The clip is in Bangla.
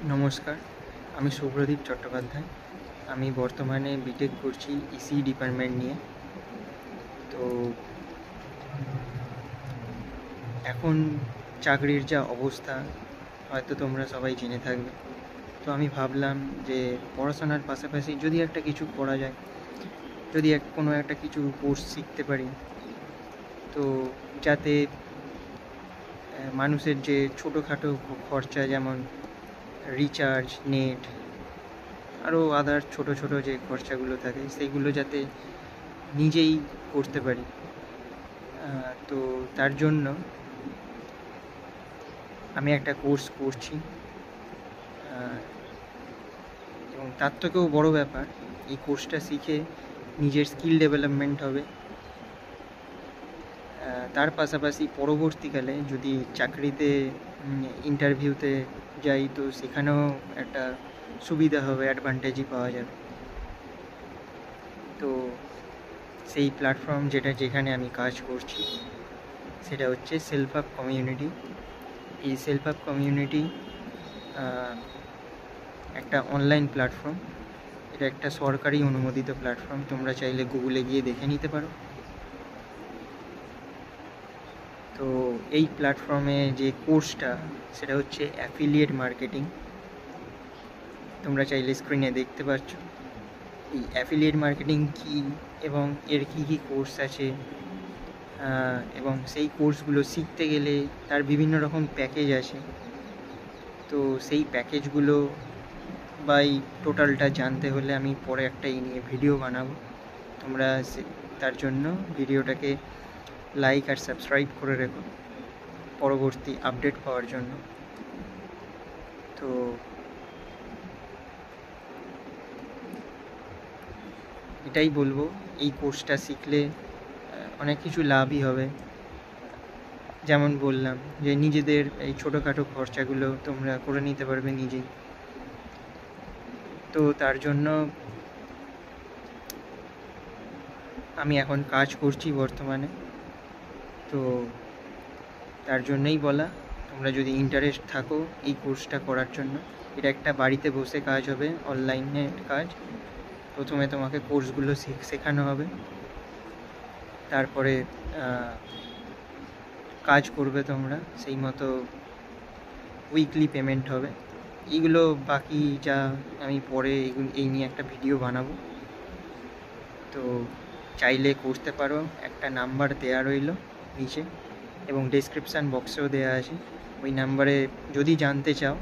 নমস্কার, আমি শুভ্রদীপ চট্টোপাধ্যায়। আমি বর্তমানে বিটেক করছি ইসি ডিপার্টমেন্ট নিয়ে। তো এখন চাকরির যা অবস্থা হয়তো তোমরা সবাই জেনে থাকবে। তো আমি ভাবলাম যে পড়াশোনার পাশাপাশি যদি একটা কিছু করা যায়, যদি কোনো একটা কিছু কোর্স শিখতে পারি, তো যাতে মানুষের যে ছোটোখাটো খরচা যেমন রিচার্জ, নেট, আরও আদার ছোটো ছোটো যে খরচাগুলো থাকে সেইগুলো যাতে নিজেই করতে পারি। তো তার জন্য আমি একটা কোর্স করছি, এবং তার থেকেও বড় ব্যাপার, এই কোর্সটা শিখে নিজের স্কিল ডেভেলপমেন্ট হবে। তার পাশাপাশি পরবর্তীকালে যদি চাকরিতে ইন্টারভিউতে যাই, তো সেখানেও একটা সুবিধা হবে, অ্যাডভান্টেজই পাওয়া যাবে। তো সেই প্ল্যাটফর্ম যেখানে আমি কাজ করছি সেটা হচ্ছে সেলফ আপ কমিউনিটি। এই সেলফ আপ কমিউনিটি একটা অনলাইন প্ল্যাটফর্ম। এটা একটা সরকারি অনুমোদিত প্ল্যাটফর্ম। তোমরা চাইলে গুগলে গিয়ে দেখে নিতে পারো। তো এই প্ল্যাটফর্মে যে কোর্সটা সেটা হচ্ছে অ্যাফিলিয়েট মার্কেটিং। তোমরা চাইলে স্ক্রিনে দেখতে পাচ্ছ। এই অ্যাফিলিয়েট মার্কেটিং কী এবং এর কী কী কোর্স আছে, এবং সেই কোর্সগুলো শিখতে গেলে তার বিভিন্ন রকম প্যাকেজ আছে। তো সেই প্যাকেজগুলো বা এই টোটালটা জানতে হলে আমি পরে একটা এই নিয়ে ভিডিও বানাবো। তোমরা তার জন্য ভিডিওটাকে লাইক আর সাবস্ক্রাইব করে রেখো পরবর্তী আপডেট পাওয়ার জন্য। তো এটাই বলবো, এই কোর্সটা শিখলে অনেক কিছু লাভই হবে। যেমন বললাম যে নিজেদের এই ছোটোখাটো খরচাগুলো তোমরা করে নিতে পারবে নিজেই। তো তার জন্য আমি এখন কাজ করছি বর্তমানে। তো তার জন্যই বলা, তোমরা যদি ইন্টারেস্ট থাকো এই কোর্সটা করার জন্য, এটা একটা বাড়িতে বসে কাজ হবে, অনলাইনে কাজ। প্রথমে তোমাকে কোর্সগুলো শেখানো হবে, তারপরে কাজ করবে তোমরা, সেই মতো উইকলি পেমেন্ট হবে। এইগুলো বাকি যা আমি পরে এই নিয়ে একটা ভিডিও বানাবো। তো চাইলে করতে পারো, একটা নাম্বার দেওয়া রইল নিচে এবং ডেসক্রিপশান বক্সেও দেওয়া আছে। ওই নাম্বারে যদি জানতে চাও